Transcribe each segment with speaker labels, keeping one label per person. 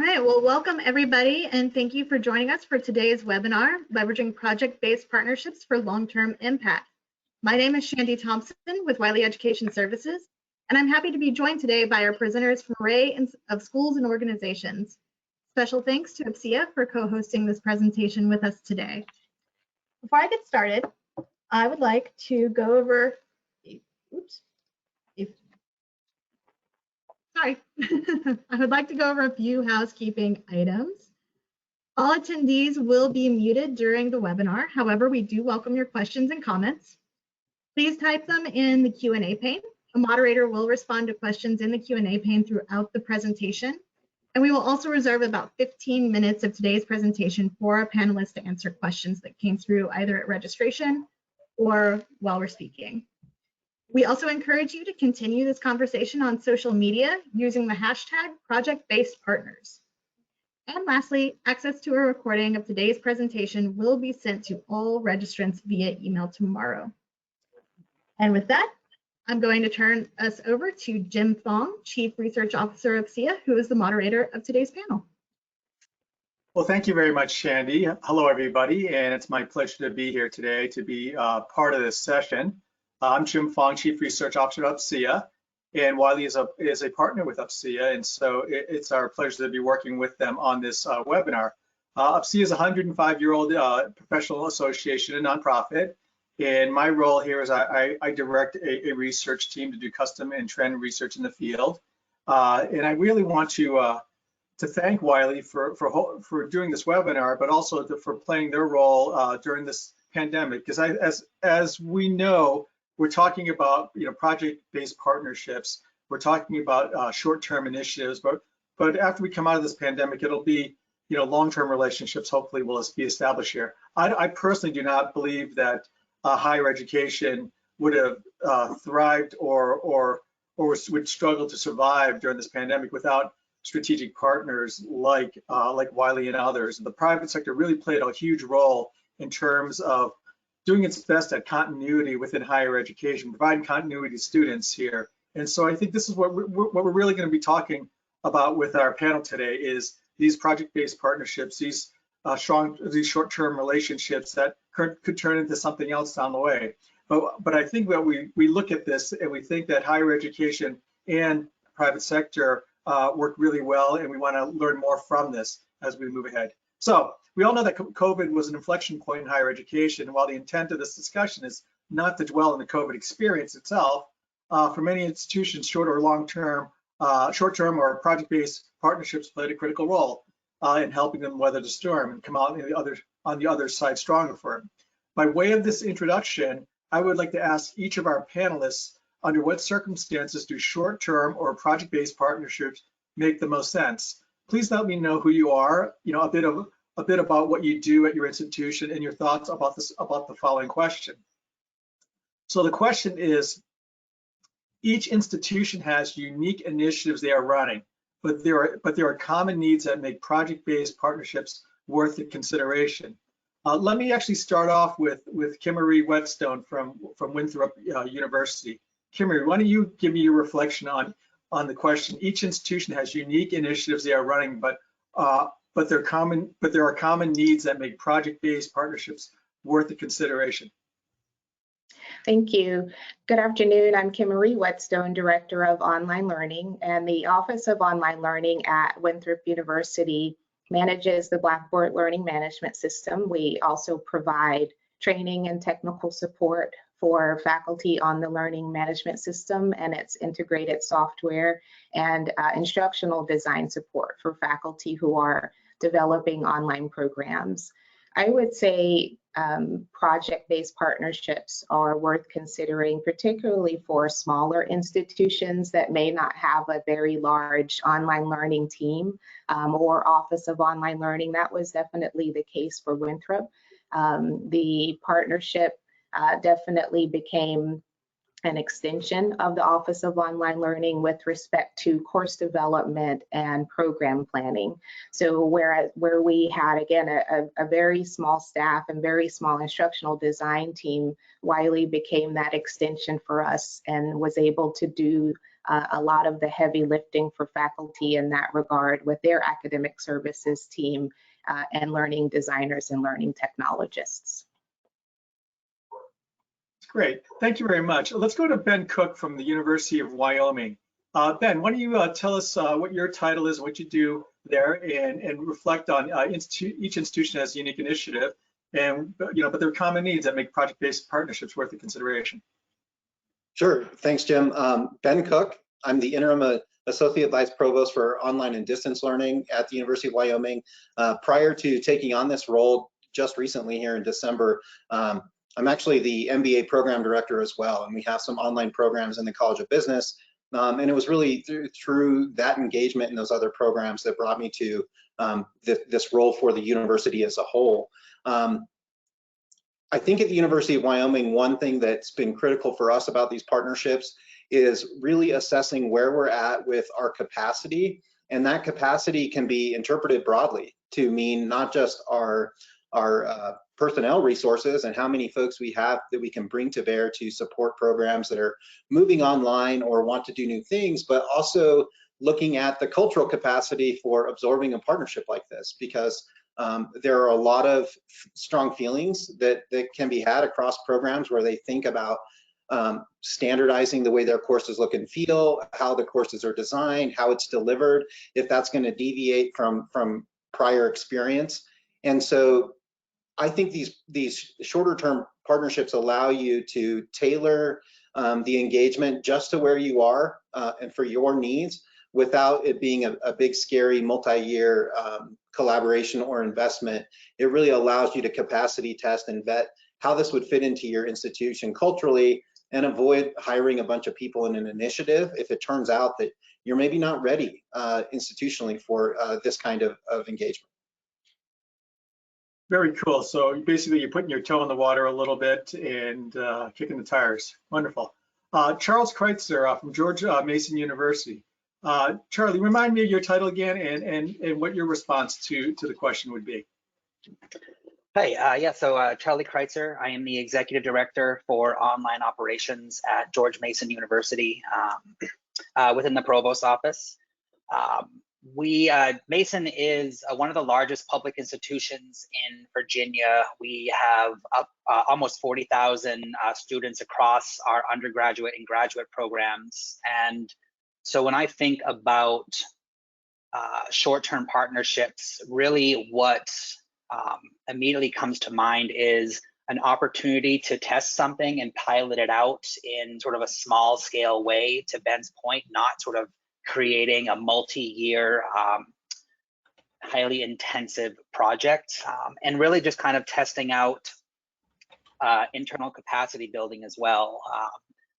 Speaker 1: right, well, welcome everybody, and thank you for joining us for today's webinar, Leveraging Project-Based Partnerships for Long-Term Impact. My name is Shandy Thompson with Wiley Education Services, and I'm happy to be joined today by our presenters from an array of schools and organizations. Special thanks to UPSIA for co-hosting this presentation with us today. Before I get started, I would like to go over, I would like to go over a few housekeeping items. All attendees will be muted during the webinar. However, we do welcome your questions and comments. Please type them in the Q&A pane. A moderator will respond to questions in the Q&A pane throughout the presentation. And we will also reserve about 15 minutes of today's presentation for our panelists to answer questions that came through either at registration or while we're speaking. We also encourage you to continue this conversation on social media using the hashtag ProjectBasedPartners. And lastly, access to a recording of today's presentation will be sent to all registrants via email tomorrow. And with that, I'm going to turn us over to Jim Thong, Chief Research Officer of UPSIA, who is the moderator of today's panel.
Speaker 2: Well, thank you very much, Shandy. Hello, everybody, and it's my pleasure to be here today to be part of this session. I'm Jim Fong, Chief Research Officer at UPSIA, and Wiley is a partner with UPSIA, and so it's our pleasure to be working with them on this webinar. UPSIA is a 105-year-old professional association and nonprofit, and my role here is I direct a research team to do custom and trend research in the field, and I really want to thank Wiley for doing this webinar, but also for playing their role during this pandemic, because as we know, we're talking about project-based partnerships. We're talking about short-term initiatives, but after we come out of this pandemic, it'll be long-term relationships. Hopefully, will be established here. I personally do not believe that higher education would have thrived or would struggle to survive during this pandemic without strategic partners like Wiley and others. The private sector really played a huge role in terms of doing its best at continuity within higher education, providing continuity to students here. And so I think this is what we're really going to be talking about with our panel today is these project-based partnerships, these short-term relationships that could turn into something else down the way. But I think that we look at this and we think that higher education and private sector work really well, and we want to learn more from this as we move ahead. So we all know that COVID was an inflection point in higher education, and while the intent of this discussion is not to dwell on the COVID experience itself, for many institutions, short or long-term, short-term or project-based partnerships played a critical role in helping them weather the storm and come out on the other side stronger for it. By way of this introduction, I would like to ask each of our panelists, under what circumstances do short-term or project-based partnerships make the most sense? Please let me know who you are, a bit about what you do at your institution and your thoughts about the following question. So the question is, each institution has unique initiatives they are running, but there are common needs that make project-based partnerships worth the consideration. Let me actually start off with Kimmery Whetstone from Winthrop University. Kimmery, why don't you give me your reflection on the question? Each institution has unique initiatives they are running, but there are common needs that make project-based partnerships worth the consideration.
Speaker 3: Thank you. Good afternoon. I'm Kimmery Whetstone, Director of Online Learning, and the Office of Online Learning at Winthrop University manages the Blackboard Learning Management System. We also provide training and technical support for faculty on the learning management system and its integrated software, and instructional design support for faculty who are developing online programs. I would say project-based partnerships are worth considering, particularly for smaller institutions that may not have a very large online learning team or Office of Online Learning. That was definitely the case for Winthrop. The partnership definitely became an extension of the Office of Online Learning with respect to course development and program planning. So where we had, again, a very small staff and very small instructional design team, Wiley became that extension for us and was able to do a lot of the heavy lifting for faculty in that regard with their academic services team and learning designers and learning technologists.
Speaker 2: Great, thank you very much. Let's go to Ben Cook from the University of Wyoming. Ben, why don't you tell us what your title is, what you do there, and reflect on each institution has a unique initiative, and but there are common needs that make project-based partnerships worth the consideration.
Speaker 4: Sure, thanks, Jim. Ben Cook, I'm the interim Associate Vice Provost for Online and Distance Learning at the University of Wyoming. Prior to taking on this role just recently here in December, I'm actually the MBA program director as well, and we have some online programs in the College of Business. And it was really through that engagement in those other programs that brought me to this role for the university as a whole. I think at the University of Wyoming, one thing that's been critical for us about these partnerships is really assessing where we're at with our capacity. And that capacity can be interpreted broadly to mean not just our personnel resources and how many folks we have that we can bring to bear to support programs that are moving online or want to do new things, but also looking at the cultural capacity for absorbing a partnership like this, because there are a lot of strong feelings that can be had across programs where they think about standardizing the way their courses look and feel, how the courses are designed, how it's delivered, if that's going to deviate from prior experience. And so I think these shorter term partnerships allow you to tailor the engagement just to where you are and for your needs, without it being a big, scary multi-year collaboration or investment. It really allows you to capacity test and vet how this would fit into your institution culturally, and avoid hiring a bunch of people in an initiative if it turns out that you're maybe not ready institutionally for this kind of engagement.
Speaker 2: Very cool. So basically you're putting your toe in the water a little bit and kicking the tires. Wonderful. Charles Kreitzer from George Mason University. Charlie, remind me of your title again and what your response to the question would be.
Speaker 5: Hi, so Charlie Kreitzer. I am the Executive Director for Online Operations at George Mason University within the Provost Office. Mason is one of the largest public institutions in Virginia. We have almost 40,000 students across our undergraduate and graduate programs. And so when I think about short-term partnerships, really what immediately comes to mind is an opportunity to test something and pilot it out in sort of a small scale way, to Ben's point, not sort of creating a multi-year, highly intensive project, and really just kind of testing out internal capacity building as well.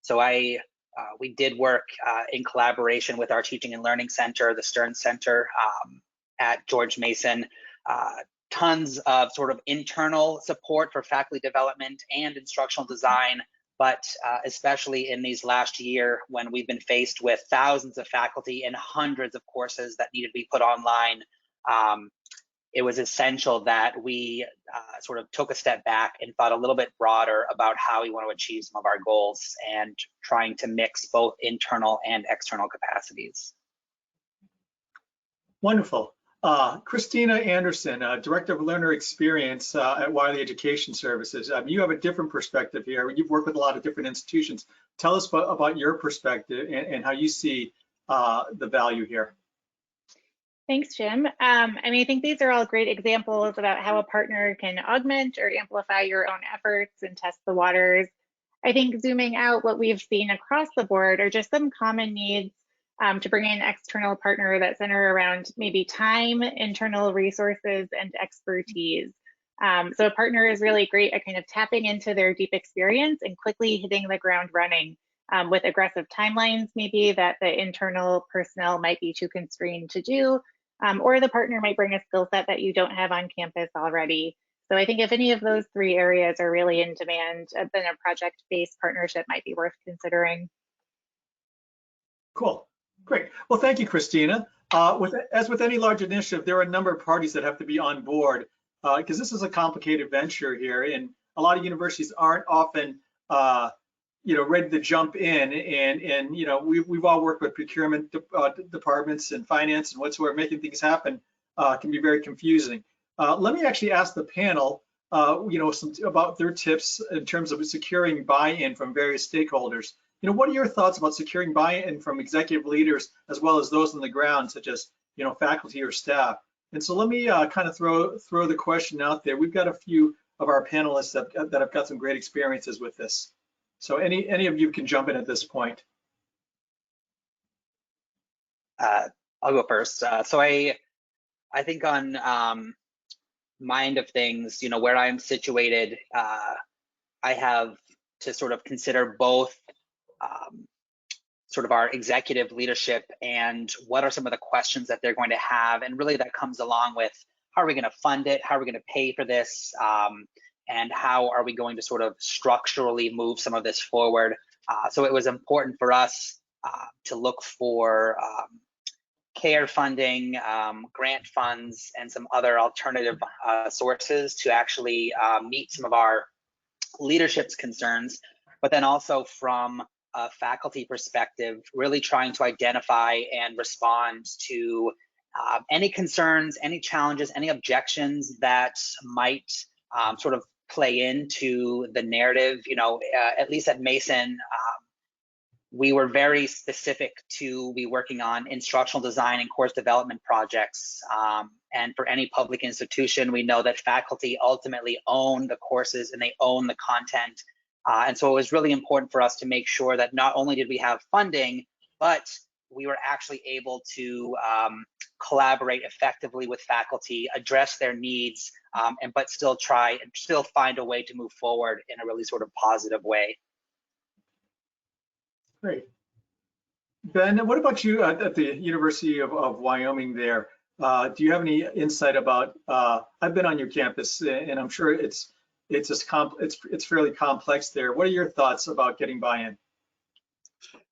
Speaker 5: So we did work in collaboration with our Teaching and Learning Center, the Stern Center at George Mason. Tons of sort of internal support for faculty development and instructional design, but especially in these last year when we've been faced with thousands of faculty and hundreds of courses that needed to be put online, it was essential that we sort of took a step back and thought a little bit broader about how we want to achieve some of our goals and trying to mix both internal and external capacities.
Speaker 2: Wonderful. Christina Anderson, Director of Learner Experience at Wiley Education Services. You have a different perspective here. You've worked with a lot of different institutions. Tell us about your perspective and how you see the value here.
Speaker 6: Thanks, Jim. I think these are all great examples about how a partner can augment or amplify your own efforts and test the waters. I think zooming out, what we've seen across the board are just some common needs to bring in external partner that center around maybe time, internal resources, and expertise. So a partner is really great at kind of tapping into their deep experience and quickly hitting the ground running with aggressive timelines, maybe that the internal personnel might be too constrained to do, or the partner might bring a skill set that you don't have on campus already. So I think if any of those three areas are really in demand, then a project-based partnership might be worth considering.
Speaker 2: Cool. Great. Well, thank you, Christina. As with any large initiative, there are a number of parties that have to be on board because this is a complicated venture here, and a lot of universities aren't often ready to jump in, and we've all worked with procurement departments and finance and whatsoever. Making things happen can be very confusing. Let me actually ask the panel, about their tips in terms of securing buy-in from various stakeholders. What are your thoughts about securing buy-in from executive leaders as well as those on the ground, such as faculty or staff? And so let me kind of throw the question out there. We've got a few of our panelists that have got some great experiences with this. So any of you can jump in at this point.
Speaker 5: I'll go first. So I think on my end of things, where I'm situated, I have to sort of consider both sort of our executive leadership and what are some of the questions that they're going to have. And really that comes along with how are we going to fund it? How are we going to pay for this? And how are we going to sort of structurally move some of this forward? So it was important for us to look for CARE funding, grant funds, and some other alternative sources to actually meet some of our leadership's concerns, but then also from a faculty perspective, really trying to identify and respond to any concerns, any challenges, any objections that might sort of play into the narrative. At least at Mason, we were very specific to be working on instructional design and course development projects. And for any public institution, we know that faculty ultimately own the courses and they own the content. And so it was really important for us to make sure that not only did we have funding, but we were actually able to collaborate effectively with faculty, address their needs, but still find a way to move forward in a really sort of positive way.
Speaker 2: Great. Ben, what about you at the University of Wyoming there? Do you have any insight about, I've been on your campus and I'm sure it's fairly complex there. What are your thoughts about getting buy-in?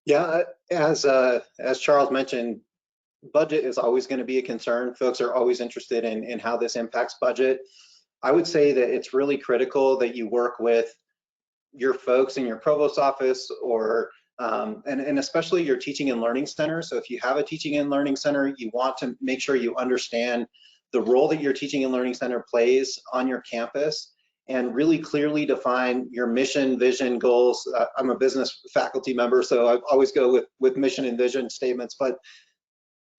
Speaker 4: Yeah, as Charles mentioned, budget is always going to be a concern. Folks are always interested in how this impacts budget. I would say that it's really critical that you work with your folks in your provost office or and especially your teaching and learning center. So if you have a teaching and learning center, you want to make sure you understand the role that your teaching and learning center plays on your campus and really clearly define your mission, vision, goals. I'm a business faculty member, so I always go with mission and vision statements, but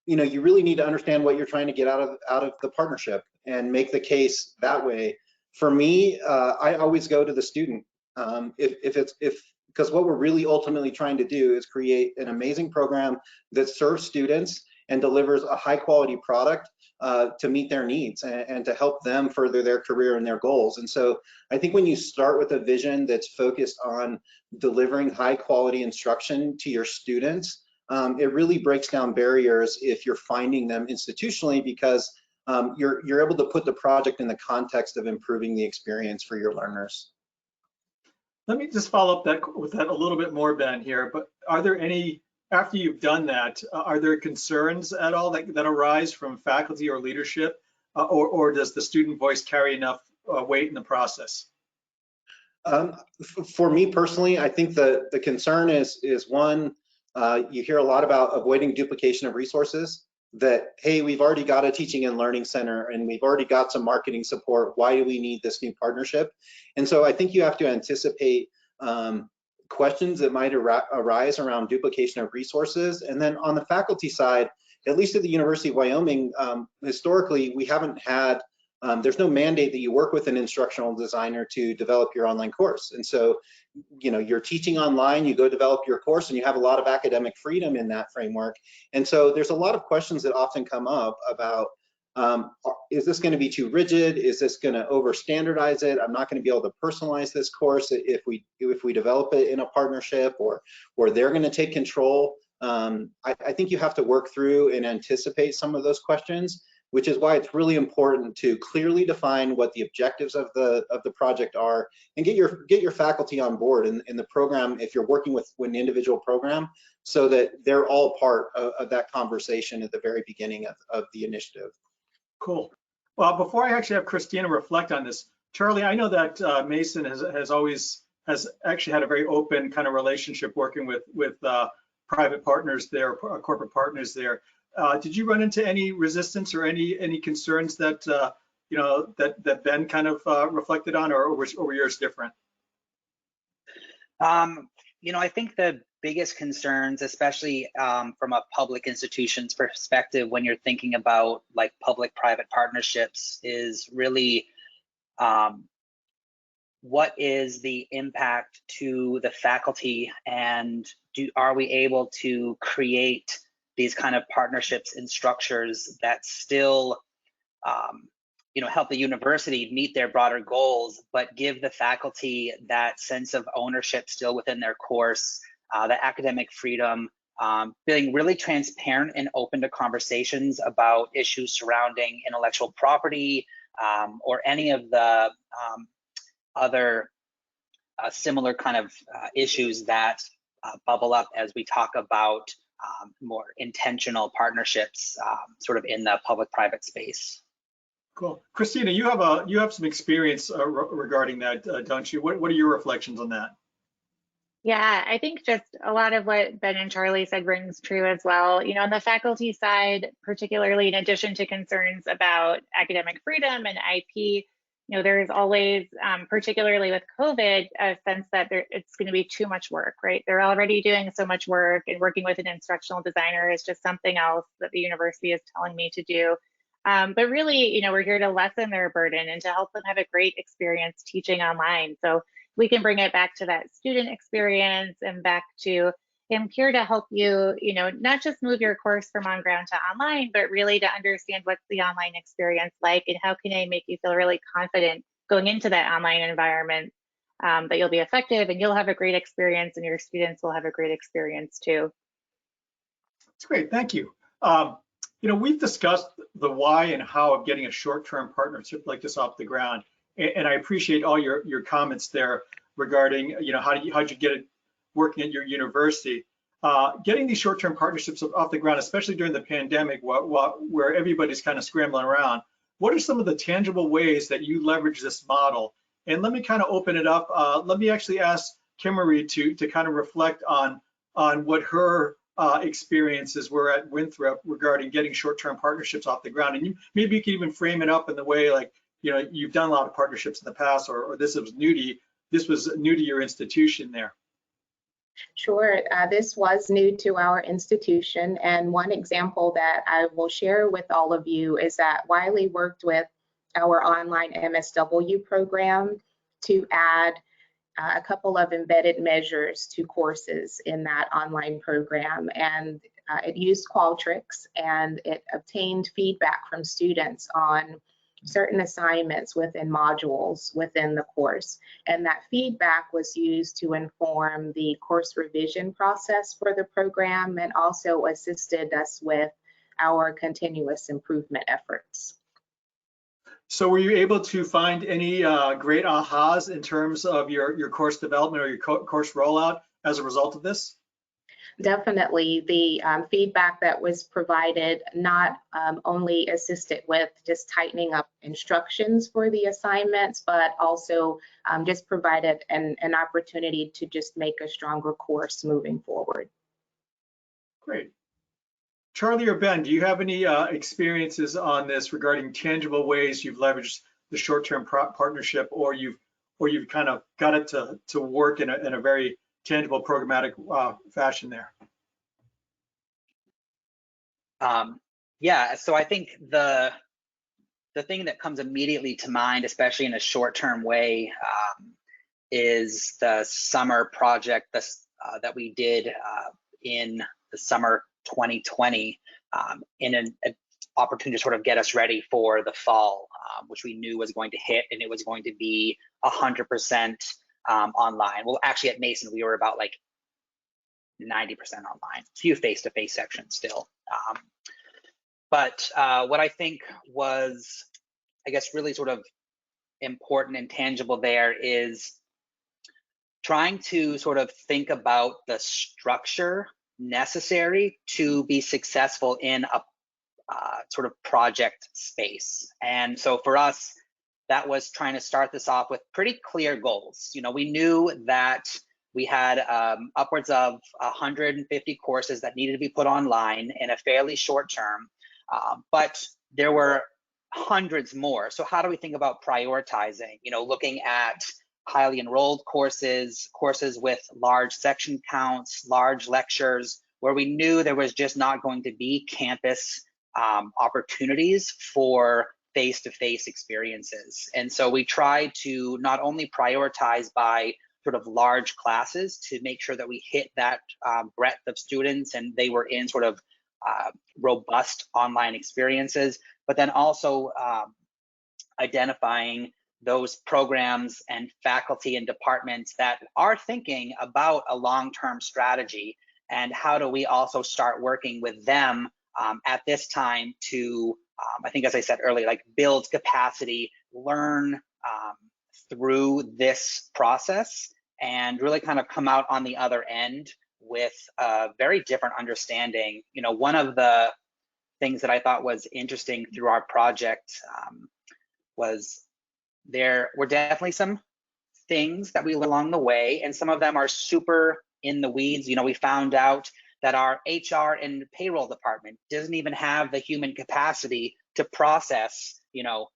Speaker 4: you really need to understand what you're trying to get out of the partnership and make the case that way. For me, I always go to the student. Because what we're really ultimately trying to do is create an amazing program that serves students and delivers a high quality product to meet their needs and to help them further their career and their goals. And so I think when you start with a vision that's focused on delivering high quality instruction to your students, it really breaks down barriers if you're finding them institutionally, because you're able to put the project in the context of improving the experience for your learners.
Speaker 2: Let me just follow up with that a little bit more, Ben, here. But are there any, after you've done that, are there concerns at all that arise from faculty or leadership, or does the student voice carry enough weight in the process?
Speaker 4: For me personally, I think the concern is one, you hear a lot about avoiding duplication of resources. That, hey, we've already got a teaching and learning center and we've already got some marketing support. Why do we need this new partnership? And so I think you have to anticipate questions that might arise around duplication of resources. And then on the faculty side, at least at the University of Wyoming, historically, we haven't had, there's no mandate that you work with an instructional designer to develop your online course. And so, you're teaching online, you go develop your course, and you have a lot of academic freedom in that framework. And so there's a lot of questions that often come up about, is this going to be too rigid? Is this going to over standardize it? I'm not going to be able to personalize this course if we develop it in a partnership, or they're going to take control. I think you have to work through and anticipate some of those questions, which is why it's really important to clearly define what the objectives of the project are and get your faculty on board in the program if you're working with an individual program, so that they're all part of that conversation at the very beginning of the initiative.
Speaker 2: Cool. Well, before I actually have Christina reflect on this, Charlie, I know that Mason has always has actually had a very open kind of relationship working with private partners there, corporate partners there. Did you run into any resistance or any concerns that you know that Ben kind of reflected on, or were yours different?
Speaker 5: You know, I think the biggest concerns, especially from a public institution's perspective, when you're thinking about like public-private partnerships, is really what is the impact to the faculty, and are we able to create these kind of partnerships and structures that still you know, help the university meet their broader goals, but give the faculty that sense of ownership still within their course, the academic freedom, being really transparent and open to conversations about issues surrounding intellectual property, or any of the other similar kind of issues that bubble up as we talk about more intentional partnerships sort of in the public-private space.
Speaker 2: Cool. Christina, you have some experience regarding that, don't you? What are your reflections on that?
Speaker 6: Yeah, I think just a lot of what Ben and Charlie said rings true as well. You know, on the faculty side, particularly in addition to concerns about academic freedom and IP, you know, there's always, particularly with COVID, a sense that it's going to be too much work, right? They're already doing so much work, and working with an instructional designer is just something else that the university is telling me to do. But really, you know, we're here to lessen their burden and to help them have a great experience teaching online. So we can bring it back to that student experience and back to, I'm here to help you, you know, not just move your course from on ground to online, but really to understand what's the online experience like, and how can I make you feel really confident going into that online environment, that you'll be effective and you'll have a great experience and your students will have a great experience too.
Speaker 2: That's great, thank you. You know, we've discussed the why and how of getting a short-term partnership like this off the ground, and I appreciate all your comments there regarding, you know, how'd you get it working at your university. Getting these short-term partnerships off the ground, especially during the pandemic, where everybody's kind of scrambling around. What are some of the tangible ways that you leverage this model? And let me kind of open it up. Let me actually ask Kimmery to kind of reflect on what her experiences were at Winthrop regarding getting short-term partnerships off the ground. And maybe you can even frame it up in the way like, you know, you've done a lot of partnerships in the past, or this was new to your institution there.
Speaker 3: Sure, this was new to our institution, and one example that I will share with all of you is that Wiley worked with our online MSW program to add a couple of embedded measures to courses in that online program, and it used Qualtrics, and it obtained feedback from students on certain assignments within modules within the course, and that feedback was used to inform the course revision process for the program, and also assisted us with our continuous improvement efforts.
Speaker 2: So were you able to find any great ahas in terms of your course development or your course rollout as a result of this?
Speaker 3: Definitely, the feedback that was provided not only assisted with just tightening up instructions for the assignments, but also just provided an opportunity to just make a stronger course moving forward.
Speaker 2: Great. Charlie or Ben, do you have any experiences on this regarding tangible ways you've leveraged the short-term partnership, or you've kind of got it to work in a very tangible programmatic fashion there?
Speaker 5: Yeah, so I think the thing that comes immediately to mind, especially in a short-term way, is the summer project that we did in the summer 2020, in an opportunity to sort of get us ready for the fall, which we knew was going to hit, and it was going to be 100% online. Well, actually at Mason, we were about like 90% online, a few face-to-face sections still. But what I think was, I guess, really sort of important and tangible there is trying to sort of think about the structure necessary to be successful in a sort of project space. And so for us, that was trying to start this off with pretty clear goals. You know, we knew that we had upwards of 150 courses that needed to be put online in a fairly short term, but there were hundreds more. So how do we think about prioritizing? You know, looking at highly enrolled courses, courses with large section counts, large lectures, where we knew there was just not going to be campus opportunities for face-to-face experiences. And so we tried to not only prioritize by sort of large classes to make sure that we hit that breadth of students and they were in sort of robust online experiences, but then also identifying those programs and faculty and departments that are thinking about a long-term strategy, and how do we also start working with them at this time to, I think as I said earlier, like build capacity, learn through this process, and really kind of come out on the other end with a very different understanding. You know, one of the things that I thought was interesting through our project was there were definitely some things that we learned along the way, and some of them are super in the weeds. You know, we found out that our HR and payroll department doesn't even have the human capacity to process, you know,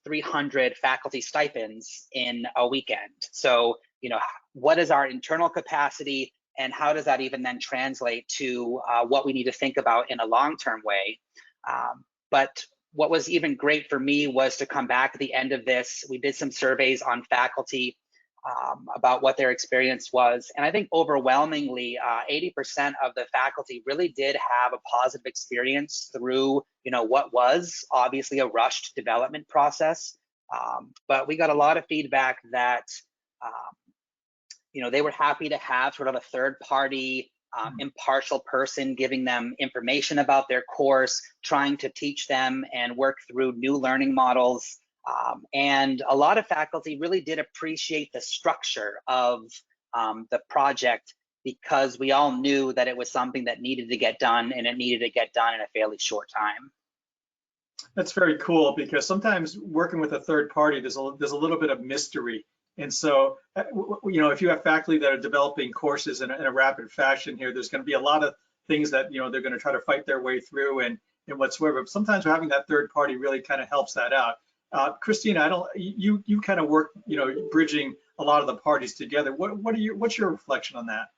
Speaker 5: 300 faculty stipends in a weekend. So, you know, what is our internal capacity, and how does that even then translate to what we need to think about in a long-term way? But what was even great for me was to come back at the end of this. We did some surveys on faculty about what their experience was. And I think overwhelmingly, 80% of the faculty really did have a positive experience through, you know, what was obviously a rushed development process. But we got a lot of feedback that, you know, they were happy to have sort of a third party impartial person giving them information about their course, trying to teach them and work through new learning models. And a lot of faculty really did appreciate the structure of the project, because we all knew that it was something that needed to get done, and it needed to get done in a fairly short time.
Speaker 2: That's very cool, because sometimes working with a third party, there's a little bit of mystery. And so, you know, if you have faculty that are developing courses in a rapid fashion here, there's going to be a lot of things that, you know, they're going to try to fight their way through and whatsoever. But sometimes having that third party really kind of helps that out. Christina, you kind of work, you know, bridging a lot of the parties together. What's your reflection on that?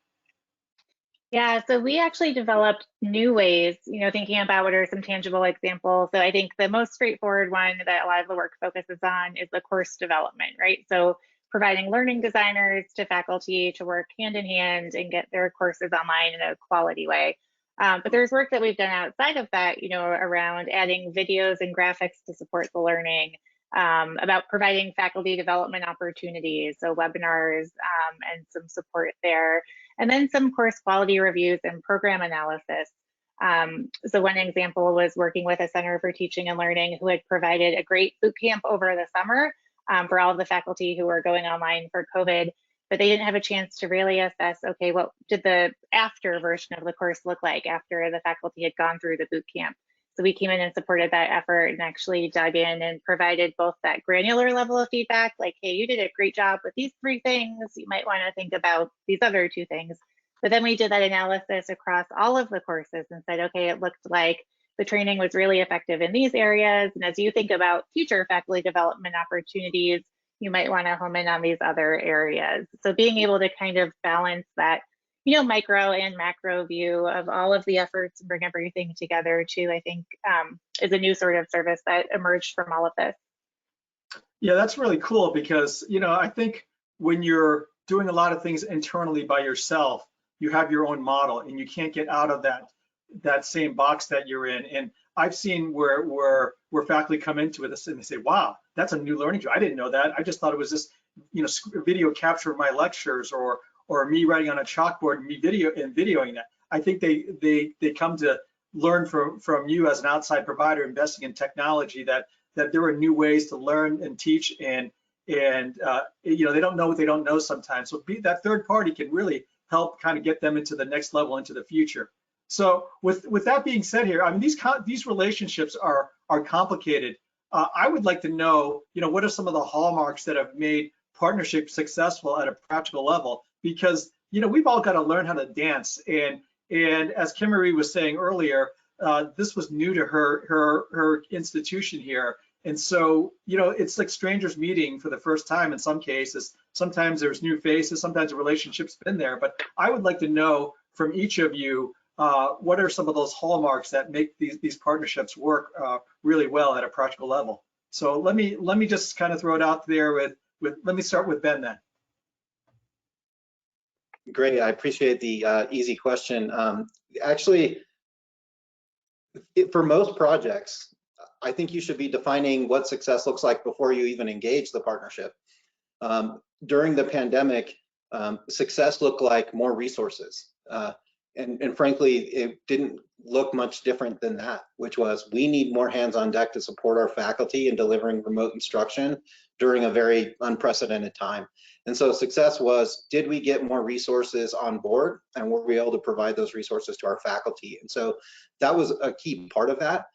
Speaker 6: Yeah, so we actually developed new ways, you know, thinking about what are some tangible examples. So I think the most straightforward one that a lot of the work focuses on is the course development, right? So providing learning designers to faculty to work hand in hand and get their courses online in a quality way. But there's work that we've done outside of that, you know, around adding videos and graphics to support the learning, about providing faculty development opportunities, so webinars and some support there, and then some course quality reviews and program analysis. So one example was working with a Center for Teaching and Learning who had provided a great boot camp over the summer for all of the faculty who were going online for COVID, but they didn't have a chance to really assess, okay, what did the after version of the course look like after the faculty had gone through the boot camp? So we came in and supported that effort and actually dug in and provided both that granular level of feedback, like, hey, you did a great job with these 3 things, you might want to think about these other 2 things. But then we did that analysis across all of the courses and said, okay, it looked like the training was really effective in these areas. And as you think about future faculty development opportunities, you might want to home in on these other areas. So being able to kind of balance that, you know, micro and macro view of all of the efforts and bring everything together too, I think is a new sort of service that emerged from all of this.
Speaker 2: Yeah, that's really cool, because, you know, I think when you're doing a lot of things internally by yourself, you have your own model and you can't get out of that same box that you're in. And I've seen where faculty come into it and they say, wow, that's a new learning tool. I didn't know that. I just thought it was just, you know, video capture of my lectures or me writing on a chalkboard and me videoing that. I think they come to learn from you as an outside provider investing in technology that there are new ways to learn and teach, and you know, they don't know what they don't know sometimes. So that third party can really help kind of get them into the next level, into the future. So with that being said here, I mean, these relationships are complicated. I would like to know, what are some of the hallmarks that have made partnerships successful at a practical level? Because, we've all got to learn how to dance. And as Kim-Marie was saying earlier, this was new to her institution here. And so, it's like strangers meeting for the first time in some cases. Sometimes there's new faces, sometimes the relationship's been there. But I would like to know from each of you, what are some of those hallmarks that make these partnerships work really well at a practical level? So let me just kind of throw it out there with let me start with Ben then.
Speaker 4: Great, I appreciate the easy question. Actually, for most projects, I think you should be defining what success looks like before you even engage the partnership. During the pandemic, success looked like more resources. And frankly, it didn't look much different than that, which was we need more hands on deck to support our faculty in delivering remote instruction during a very unprecedented time. And so success was, did we get more resources on board, and were we able to provide those resources to our faculty? And so that was a key part of that.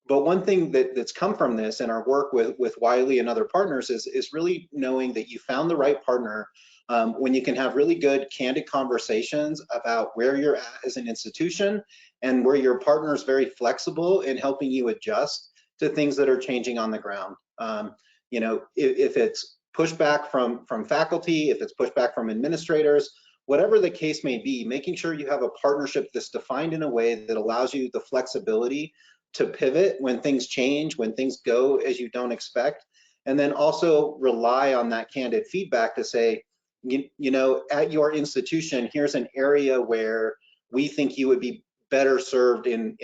Speaker 4: But one thing that's come from this and our work with Wiley and other partners is really knowing that you found the right partner when you can have really good, candid conversations about where you're at as an institution and where your partner is very flexible in helping you adjust to things that are changing on the ground. If it's pushback from faculty, if it's pushback from administrators, whatever the case may be, making sure you have a partnership that's defined in a way that allows you the flexibility to pivot when things change, when things go as you don't expect, and then also rely on that candid feedback to say, at your institution, here's an area where we think you would be better served in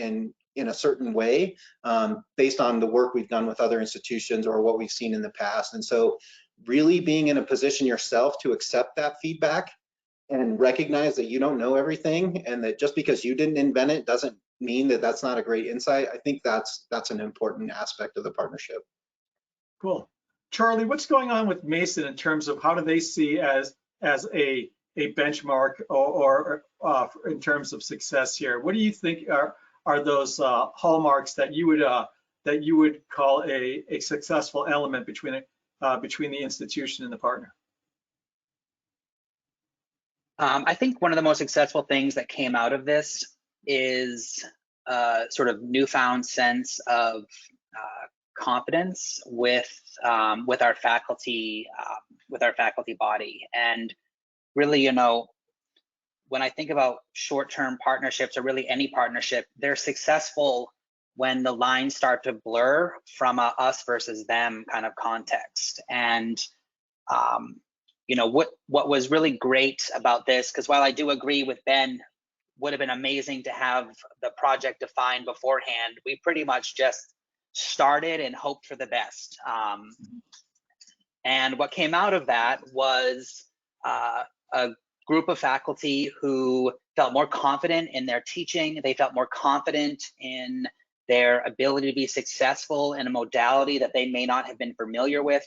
Speaker 4: a certain way based on the work we've done with other institutions or what we've seen in the past. And so really being in a position yourself to accept that feedback and recognize that you don't know everything, and that just because you didn't invent it doesn't mean that that's not a great insight. I think that's an important aspect of the partnership.
Speaker 2: Cool. Charlie, what's going on with Mason in terms of how do they see as a benchmark or in terms of success here? What do you think are those hallmarks that you would call a successful element between the institution and the partner?
Speaker 5: I think one of the most successful things that came out of this is a sort of newfound sense of confidence with our faculty body. And really, when I think about short-term partnerships, or really any partnership, they're successful when the lines start to blur from a us versus them kind of context. And what was really great about this, because while I do agree with Ben, would have been amazing to have the project defined beforehand, we pretty much just started and hoped for the best. And what came out of that was a group of faculty who felt more confident in their teaching. They felt more confident in their ability to be successful in a modality that they may not have been familiar with.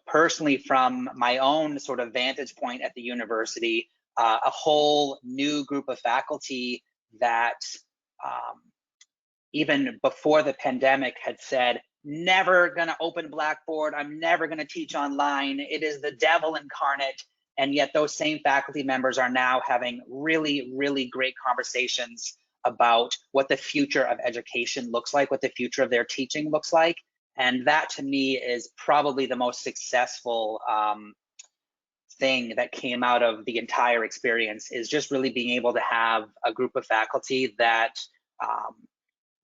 Speaker 5: Personally, from my own sort of vantage point at the university, a whole new group of faculty that even before the pandemic had said, never gonna open Blackboard, I'm never gonna teach online, it is the devil incarnate. And yet those same faculty members are now having really, really great conversations about what the future of education looks like, what the future of their teaching looks like. And that to me is probably the most successful thing that came out of the entire experience, is just really being able to have a group of faculty that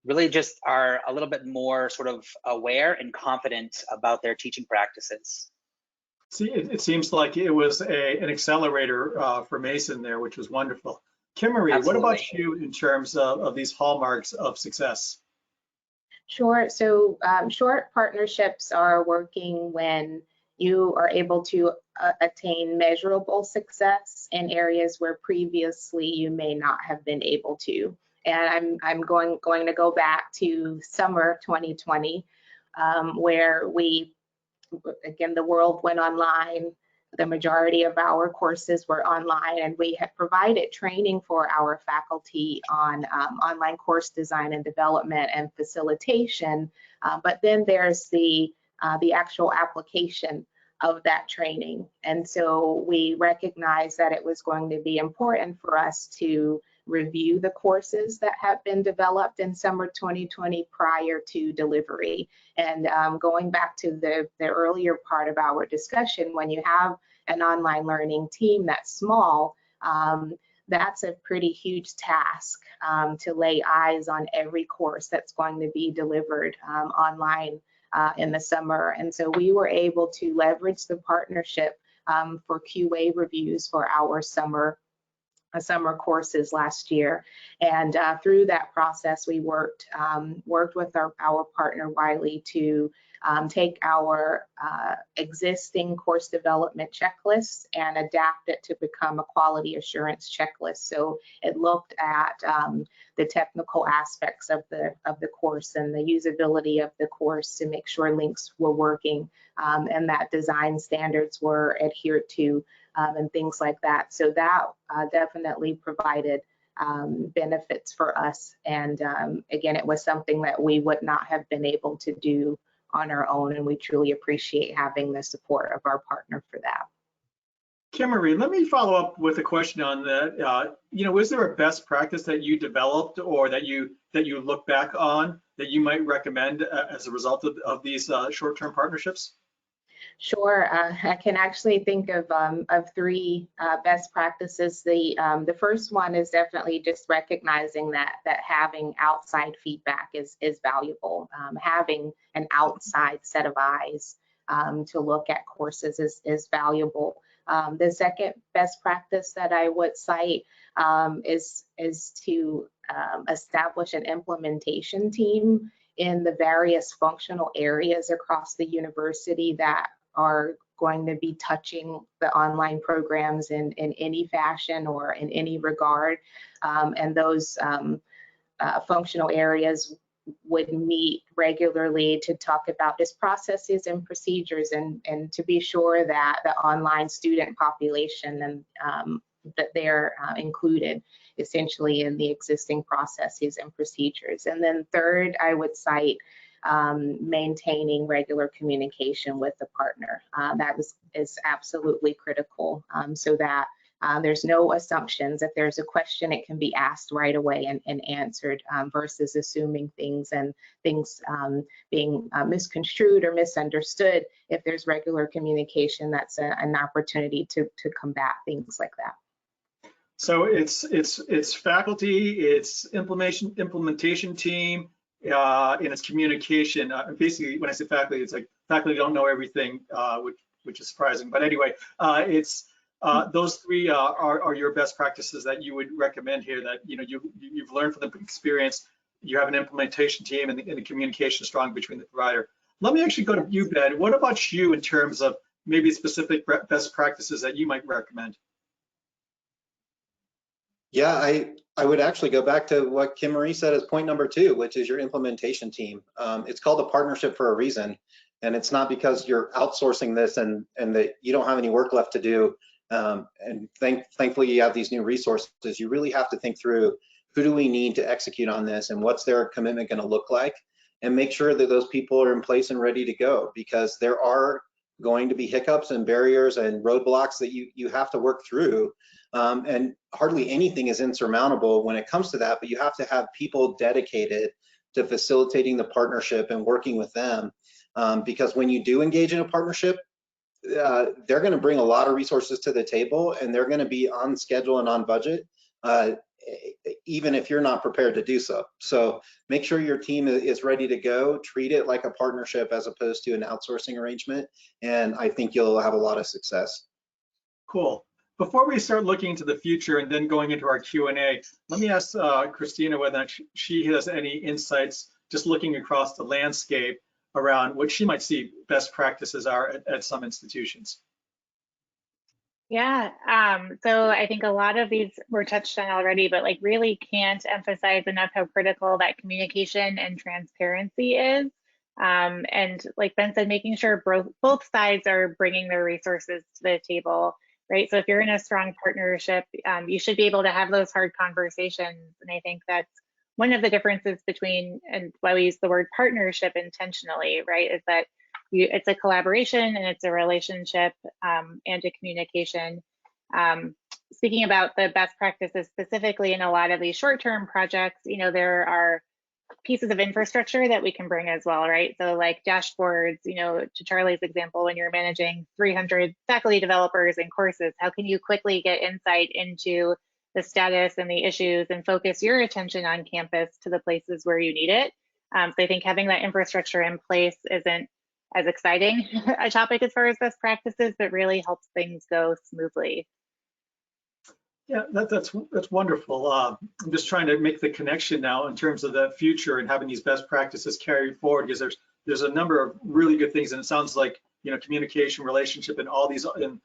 Speaker 5: really just are a little bit more sort of aware and confident about their teaching practices.
Speaker 2: See, it seems like it was an accelerator for Mason there, which was wonderful. Kim-Marie, what about you in terms of these hallmarks of success?
Speaker 3: Sure. So short partnerships are working when you are able to attain measurable success in areas where previously you may not have been able to. And I'm going to go back to summer 2020, where the world went online. the majority of our courses were online, and we had provided training for our faculty on online course design and development and facilitation. But then there's the actual application of that training. And so we recognized that it was going to be important for us to review the courses that have been developed in summer 2020 prior to delivery. And going back to the earlier part of our discussion, when you have an online learning team that's small, that's a pretty huge task to lay eyes on every course that's going to be delivered online in the summer. And so we were able to leverage the partnership for QA reviews for our summer courses last year. And through that process, we worked with our partner Wiley to take our existing course development checklists and adapt it to become a quality assurance checklist. So it looked at the technical aspects of the course and the usability of the course to make sure links were working and that design standards were adhered to and things like that. So that definitely provided benefits for us. And again, it was something that we would not have been able to do on our own, and we truly appreciate having the support of our partner for that.
Speaker 2: Kim-Marie, let me follow up with a question on that. Was there a best practice that you developed or that you look back on that you might recommend as a result of these short-term partnerships?
Speaker 3: Sure, I can actually think of three best practices. The first one is definitely just recognizing that having outside feedback is valuable. Having an outside set of eyes to look at courses is valuable. The second best practice that I would cite is to establish an implementation team in the various functional areas across the university that are going to be touching the online programs in any fashion or in any regard. And those functional areas would meet regularly to talk about just processes and procedures and to be sure that the online student population and that they're included essentially in the existing processes and procedures. And then third, I would cite maintaining regular communication with the partner. That is absolutely critical so that there's no assumptions. If there's a question, it can be asked right away and answered versus assuming things and things being misconstrued or misunderstood. If there's regular communication, that's an opportunity to combat things like that.
Speaker 2: So it's faculty, it's implementation team, and it's communication. Basically, when I say faculty, it's like faculty don't know everything, which is surprising. But anyway, it's those three are your best practices that you would recommend here. That you've learned from the experience. You have an implementation team, and the communication is strong between the provider. Let me actually go to you, Ben. What about you in terms of maybe specific best practices that you might recommend?
Speaker 4: Yeah, I would actually go back to what Kim-Marie said as point number 2, which is your implementation team. It's called a partnership for a reason, and it's not because you're outsourcing this and that you don't have any work left to do. And thankfully you have these new resources. You really have to think through, who do we need to execute on this and what's their commitment going to look like, and make sure that those people are in place and ready to go, because there are going to be hiccups and barriers and roadblocks that you have to work through. And hardly anything is insurmountable when it comes to that, but you have to have people dedicated to facilitating the partnership and working with them. Because when you do engage in a partnership, they're going to bring a lot of resources to the table, and they're going to be on schedule and on budget, even if you're not prepared to do so. So make sure your team is ready to go. Treat it like a partnership as opposed to an outsourcing arrangement, and I think you'll have a lot of success.
Speaker 2: Cool. Before we start looking into the future and then going into our Q&A, let me ask Christina whether she has any insights just looking across the landscape around what she might see best practices are at some institutions.
Speaker 6: Yeah, so I think a lot of these were touched on already, but like really can't emphasize enough how critical that communication and transparency is. And like Ben said, making sure both sides are bringing their resources to the table, right? So if you're in a strong partnership, you should be able to have those hard conversations. And I think that's one of the differences between, and why we use the word partnership intentionally, right, is that it's a collaboration and it's a relationship and a communication. Speaking about the best practices specifically in a lot of these short-term projects, you know, there are pieces of infrastructure that we can bring as well, right? So like dashboards, you know, to Charlie's example, when you're managing 300 faculty developers and courses, how can you quickly get insight into the status and the issues and focus your attention on campus to the places where you need it? So I think having that infrastructure in place isn't as exciting a topic as far as best practices, but really helps things go smoothly.
Speaker 2: Yeah, that's wonderful. I'm just trying to make the connection now in terms of the future and having these best practices carried forward, because there's a number of really good things, and it sounds like, you know, communication, relationship, and all these, and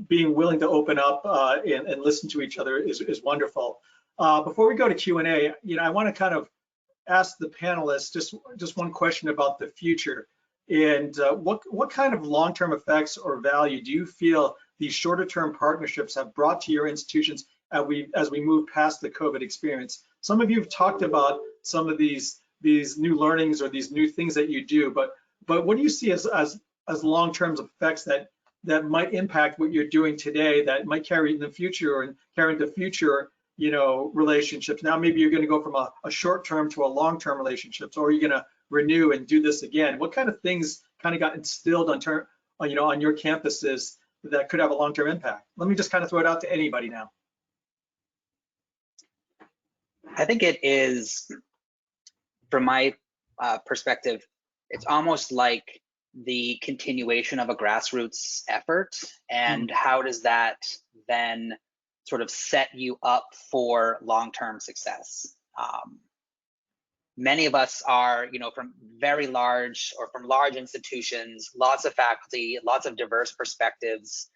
Speaker 2: being willing to open up and listen to each other is wonderful. Before we go to Q&A, you know, I want to kind of ask the panelists just one question about the future, and what kind of long-term effects or value do you feel these shorter-term partnerships have brought to your institutions as we move past the COVID experience? Some of you have talked about some of these new learnings or these new things that you do, but what do you see as long-term effects that might impact what you're doing today, that might carry in the future and carry into future, you know, relationships? Now maybe you're going to go from a short-term to a long-term relationships, or you're going to renew and do this again. What kind of things kind of got instilled on your campuses that could have a long-term impact? Let me just kind of throw it out to anybody now.
Speaker 5: I think it is, from my perspective, it's almost like the continuation of a grassroots effort. And how does that then sort of set you up for long-term success? Many of us are, you know, from very large or from large institutions, lots of faculty, lots of diverse perspectives.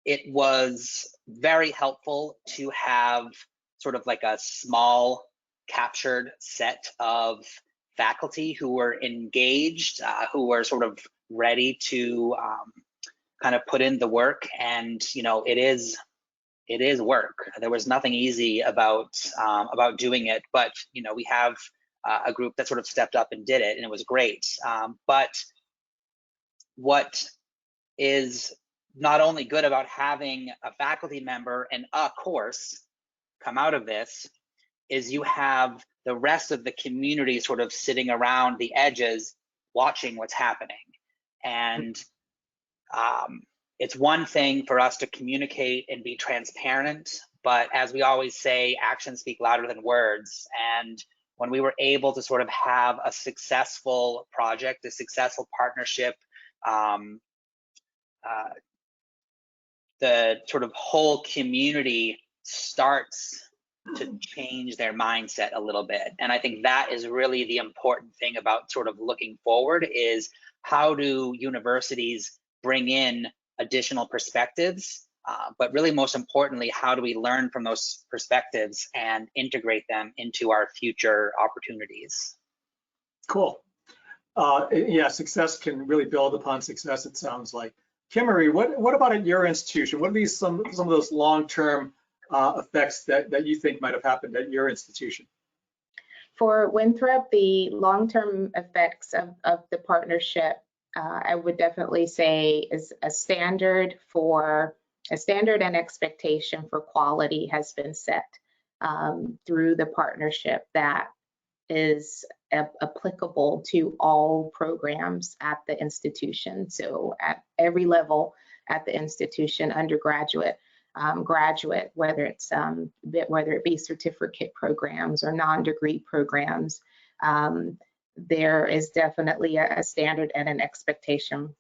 Speaker 5: It was very helpful to have sort of like a small captured set of faculty who were engaged, who were sort of ready to kind of put in the work. And, you know, it is work. There was nothing easy about doing it, but, you know, we have a group that sort of stepped up and did it, and it was great. But what is not only good about having a faculty member and a course come out of this is you have the rest of the community sort of sitting around the edges watching what's happening. And it's one thing for us to communicate and be transparent, but as we always say, actions speak louder than words. And when we were able to sort of have a successful project, a successful partnership, the sort of whole community starts to change their mindset a little bit. And I think that is really the important thing about sort of looking forward, is how do universities bring in additional perspectives, but really most importantly, how do we learn from those perspectives and integrate them into our future opportunities?
Speaker 2: Cool. Yeah, success can really build upon success, it sounds like. Kimmery, what about at your institution? What are these some of those long-term effects that you think might have happened at your institution?
Speaker 3: For Winthrop, the long-term effects of the partnership, I would definitely say is a standard and expectation for quality has been set through the partnership that is applicable to all programs at the institution. So at every level at the institution, undergraduate, graduate, whether it be certificate programs or non-degree programs, there is definitely a standard and an expectation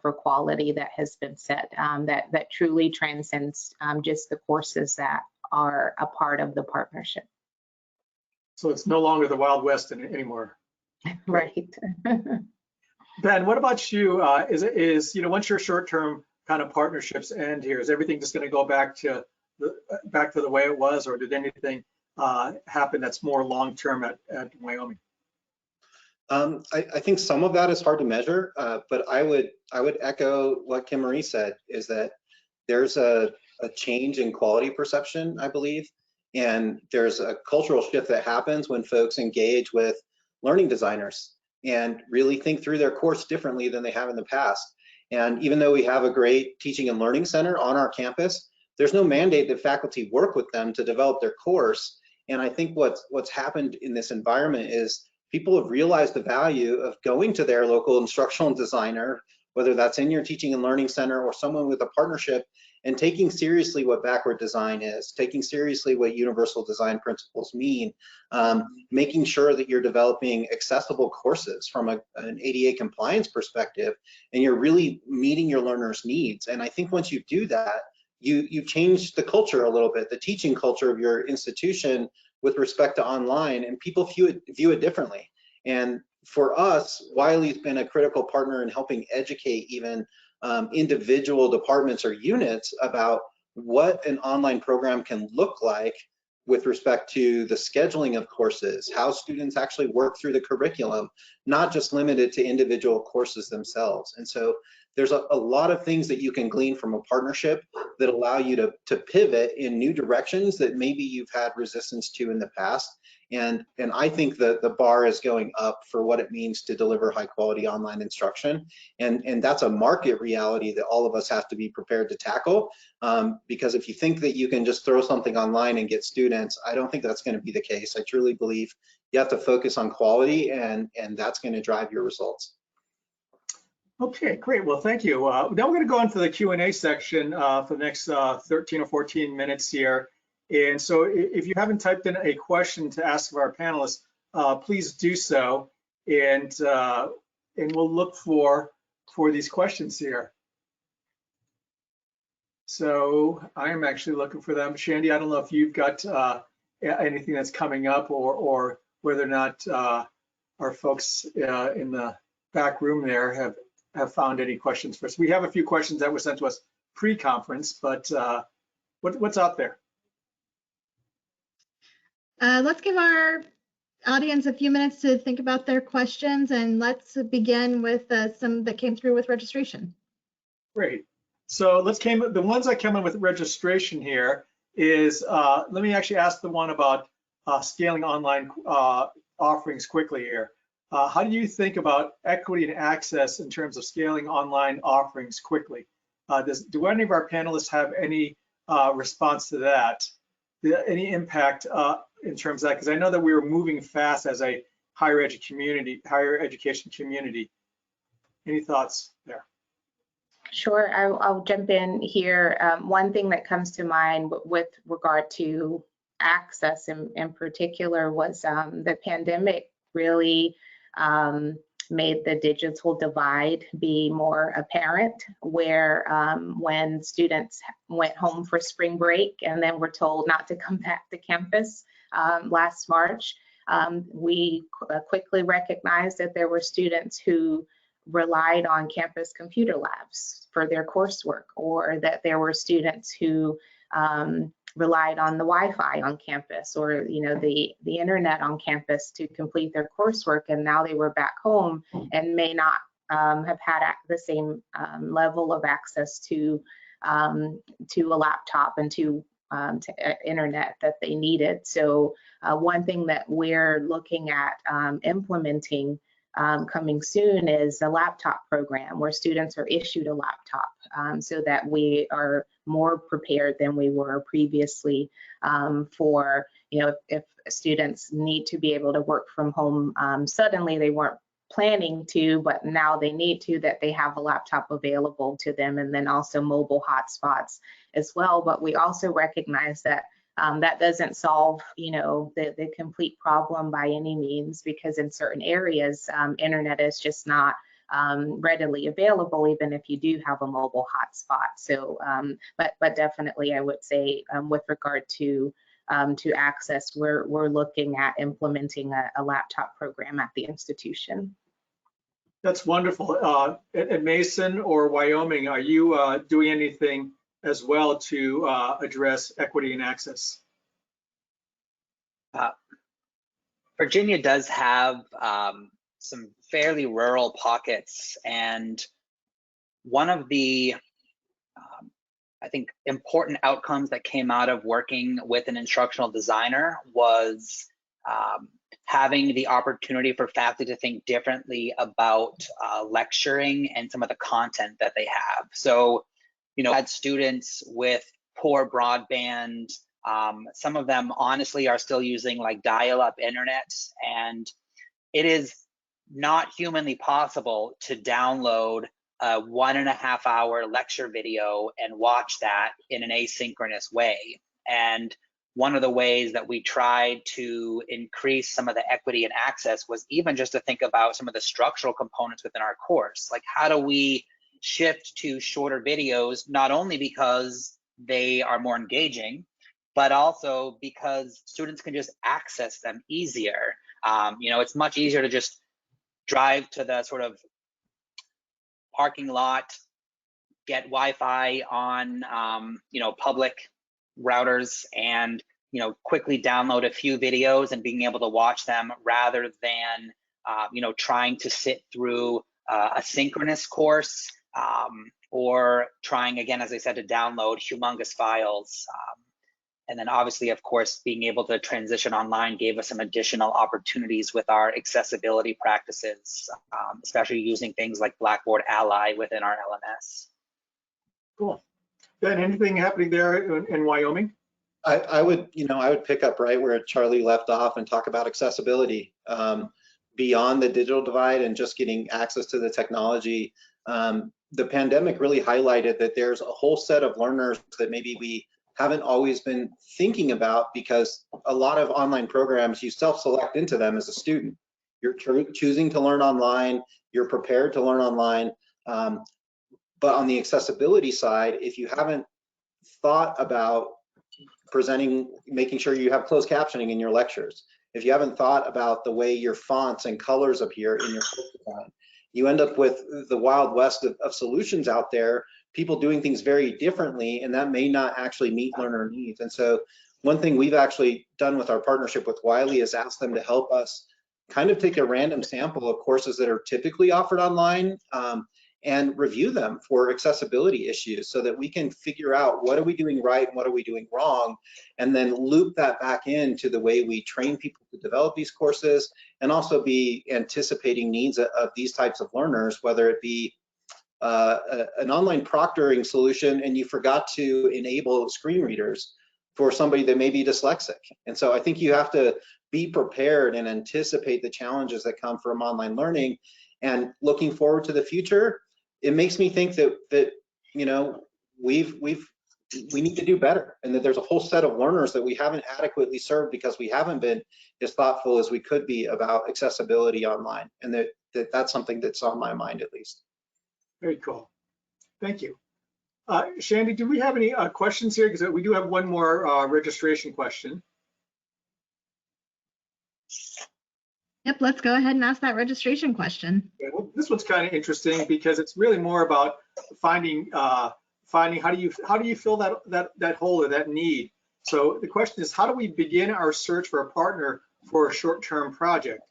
Speaker 3: for quality that has been set that truly transcends just the courses that are a part of the partnership.
Speaker 2: So it's no longer the Wild West anymore.
Speaker 3: Right.
Speaker 2: Ben, what about you? Is once your short-term kind of partnerships end here, is everything just going to go back to the way it was, or did anything happen that's more long-term at Wyoming?
Speaker 4: I think some of that is hard to measure, but I would echo what Kim Marie said, is that there's a change in quality perception, I believe, and there's a cultural shift that happens when folks engage with learning designers and really think through their course differently than they have in the past. And even though we have a great teaching and learning center on our campus, there's no mandate that faculty work with them to develop their course. And I think what's happened in this environment is people have realized the value of going to their local instructional designer, whether that's in your teaching and learning center or someone with a partnership, and taking seriously what backward design is, taking seriously what universal design principles mean, making sure that you're developing accessible courses from an ADA compliance perspective, and you're really meeting your learners' needs. And I think once you do that, you change the culture a little bit, the teaching culture of your institution with respect to online, and people view it differently. And for us, Wiley's been a critical partner in helping educate even individual departments or units about what an online program can look like with respect to the scheduling of courses, how students actually work through the curriculum, not just limited to individual courses themselves. And so there's a lot of things that you can glean from a partnership that allow you to pivot in new directions that maybe you've had resistance to in the past. And I think that the bar is going up for what it means to deliver high quality online instruction. And that's a market reality that all of us have to be prepared to tackle. Because if you think that you can just throw something online and get students, I don't think that's going to be the case. I truly believe you have to focus on quality, and that's going to drive your results.
Speaker 2: Okay, great. Well, thank you. Now we're going to go into the Q&A section for the next 13 or 14 minutes here. And so if you haven't typed in a question to ask of our panelists, please do so. And we'll look for these questions here. So I'm actually looking for them. Shandy, I don't know if you've got anything that's coming up, or whether or not our folks in the back room there have found any questions for us. We have a few questions that were sent to us pre-conference, but what's out there?
Speaker 1: Let's give our audience a few minutes to think about their questions, and let's begin with some that came through with registration.
Speaker 2: Great. So the ones that came in with registration here is, let me actually ask the one about scaling online offerings quickly here. How do you think about equity and access in terms of scaling online offerings quickly? Do any of our panelists have any response to that? Any impact in terms of that? Because I know that we were moving fast as a higher education community. Any thoughts there?
Speaker 3: Sure, I'll jump in here. One thing that comes to mind with regard to access in particular was the pandemic really made the digital divide be more apparent, where when students went home for spring break and then were told not to come back to campus last March, we quickly recognized that there were students who relied on campus computer labs for their coursework, or that there were students who relied on the Wi-Fi on campus, or the internet on campus to complete their coursework, and now they were back home and may not have had the same level of access to a laptop and to internet that they needed. So one thing that we're looking at implementing coming soon is a laptop program where students are issued a laptop, so that we are more prepared than we were previously for, if students need to be able to work from home suddenly, they weren't planning to, but now they need to, that they have a laptop available to them, and then also mobile hotspots as well. But we also recognize that that doesn't solve, the complete problem by any means, because in certain areas, internet is just not readily available, even if you do have a mobile hotspot. So, but definitely, I would say with regard to access, we're looking at implementing a laptop program at the institution.
Speaker 2: That's wonderful. At Mason or Wyoming, are you doing anything as well to address equity and access?
Speaker 5: Virginia does have some fairly rural pockets, and one of the I think important outcomes that came out of working with an instructional designer was having the opportunity for faculty to think differently about lecturing and some of the content that they have. So, you know, had students with poor broadband. Some of them honestly are still using like dial-up internet, and it is not humanly possible to download a 1.5 hour lecture video and watch that in an asynchronous way. And one of the ways that we tried to increase some of the equity and access was even just to think about some of the structural components within our course. Like, how do we shift to shorter videos, not only because they are more engaging, but also because students can just access them easier. You know, it's much easier to just drive to the sort of parking lot, get Wi-Fi on, you know, public routers, and, you know, quickly download a few videos and being able to watch them, rather than, you know, trying to sit through a synchronous course, or trying, again, as I said, to download humongous files. And then obviously, of course, being able to transition online gave us some additional opportunities with our accessibility practices, especially using things like Blackboard Ally within our LMS.
Speaker 2: Cool. Ben, anything happening there in Wyoming?
Speaker 4: I would pick up right where Charlie left off and talk about accessibility. Beyond the digital divide and just getting access to the technology, the pandemic really highlighted that there's a whole set of learners that maybe we haven't always been thinking about, because a lot of online programs, you self-select into them as a student. You're choosing to learn online, you're prepared to learn online, but on the accessibility side, if you haven't thought about presenting, making sure you have closed captioning in your lectures, if you haven't thought about the way your fonts and colors appear in your course design, you end up with the wild west of solutions out there, people doing things very differently, and that may not actually meet learner needs. And so one thing we've actually done with our partnership with Wiley is ask them to help us kind of take a random sample of courses that are typically offered online and review them for accessibility issues, so that we can figure out what are we doing right and what are we doing wrong, and then loop that back into the way we train people to develop these courses, and also be anticipating needs of these types of learners, whether it be an online proctoring solution and you forgot to enable screen readers for somebody that may be dyslexic. And so I think you have to be prepared and anticipate the challenges that come from online learning. And looking forward to the future, it makes me think that you know, we need to do better, and that there's a whole set of learners that we haven't adequately served because we haven't been as thoughtful as we could be about accessibility online, and that's something that's on my mind at least.
Speaker 2: Very cool. Thank you. Shandy, do we have any questions here? Because we do have one more registration question.
Speaker 1: Yep, let's go ahead and ask that registration question.
Speaker 2: Yeah, well, this one's kind of interesting because it's really more about finding how do you fill that hole or that need. So the question is, how do we begin our search for a partner for a short-term project?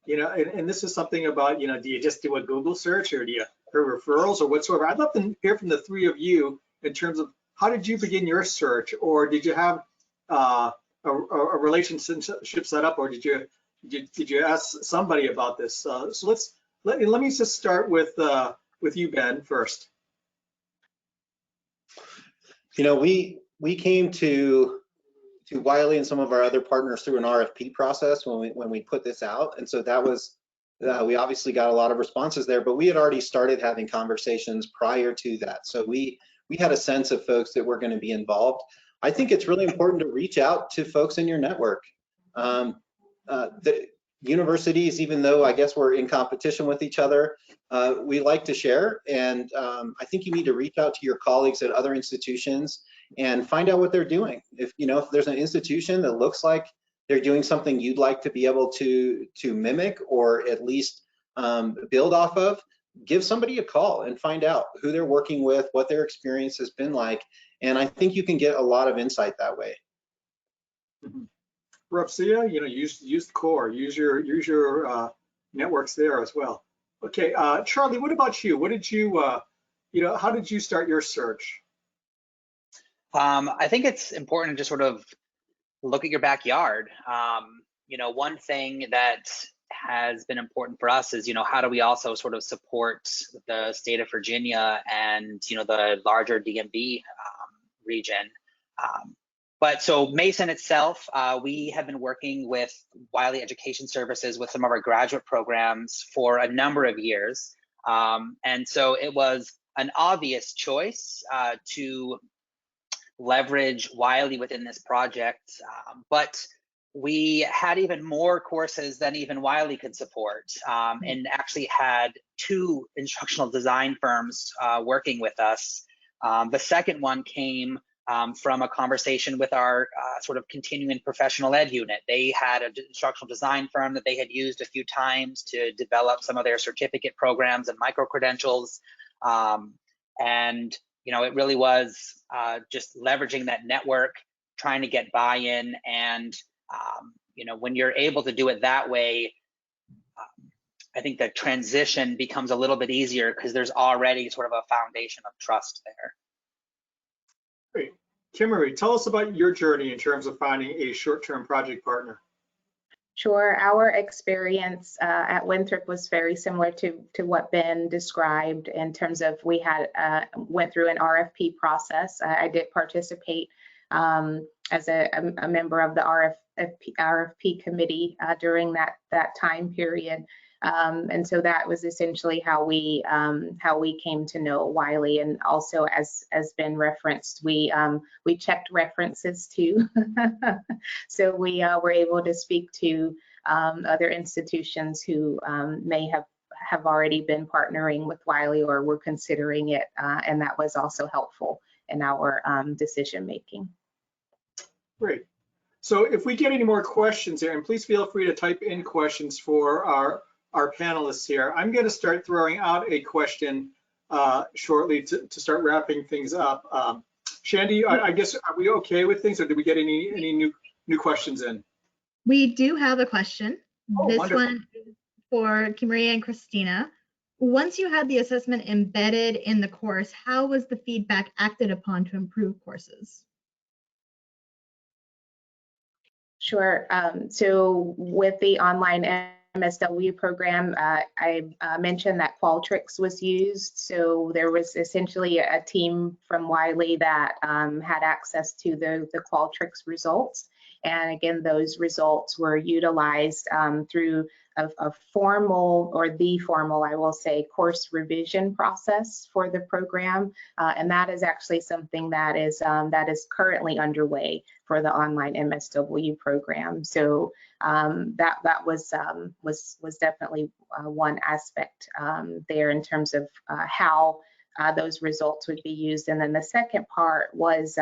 Speaker 2: You know, and this is something about, you know, do you just do a Google search, or do you hear referrals or whatsoever? I'd love to hear from the three of you in terms of how did you begin your search, or did you have a relationship set up, or did you ask somebody about this? So let me just start with you, Ben, first.
Speaker 4: You know, we came to Wiley and some of our other partners through an RFP process when we put this out, and so that was we obviously got a lot of responses there, but we had already started having conversations prior to that, so we had a sense of folks that were going to be involved. I think it's really important to reach out to folks in your network. The universities, even though I guess we're in competition with each other, we like to share, and I think you need to reach out to your colleagues at other institutions and find out what they're doing. If there's an institution that looks like they're doing something you'd like to be able to mimic, or at least build off of, give somebody a call and find out who they're working with, what their experience has been like, and I think you can get a lot of insight that way.
Speaker 2: Mm-hmm. UPSIA, use core, use your networks there as well. Okay, Charlie, what about you? What did you, how did you start your search?
Speaker 5: I think it's important to just sort of look at your backyard. One thing that has been important for us is, how do we also sort of support the state of Virginia and, the larger DMV region. But so Mason itself, we have been working with Wiley Education Services with some of our graduate programs for a number of years. And so it was an obvious choice to leverage Wiley within this project, but we had even more courses than even Wiley could support, and actually had 2 instructional design firms working with us. The second one came from a conversation with our sort of continuing professional ed unit. They had an instructional design firm that they had used a few times to develop some of their certificate programs and micro-credentials. And it really was just leveraging that network, trying to get buy-in, and when you're able to do it that way, I think the transition becomes a little bit easier because there's already sort of a foundation of trust there.
Speaker 2: Great. Kimmery, tell us about your journey in terms of finding a short-term project partner.
Speaker 3: Sure. Our experience at Winthrop was very similar to what Ben described in terms of we had went through an RFP process. I did participate as a member of the RFP committee during that time period. And so that was essentially how we came to know Wiley. And also, as Ben referenced, we checked references too. So we were able to speak to other institutions who may have already been partnering with Wiley or were considering it, and that was also helpful in our decision making.
Speaker 2: Great. So if we get any more questions here, and please feel free to type in questions for our panelists here. I'm going to start throwing out a question shortly to start wrapping things up. Shandy, I guess, are we okay with things, or did we get any new questions in?
Speaker 1: We do have a question.
Speaker 2: Oh,
Speaker 1: this
Speaker 2: wonderful.
Speaker 1: one is for Kimmery and Christina. Once you had the assessment embedded in the course, how was the feedback acted upon to improve courses?
Speaker 3: Sure. So with the online MSW program, I mentioned that Qualtrics was used. So there was essentially a team from Wiley that had access to the Qualtrics results. And again, those results were utilized through a formal, or the formal, I will say, course revision process for the program. And that is actually something that is currently underway for the online MSW program. So that was definitely one aspect there in terms of how those results would be used. And then the second part was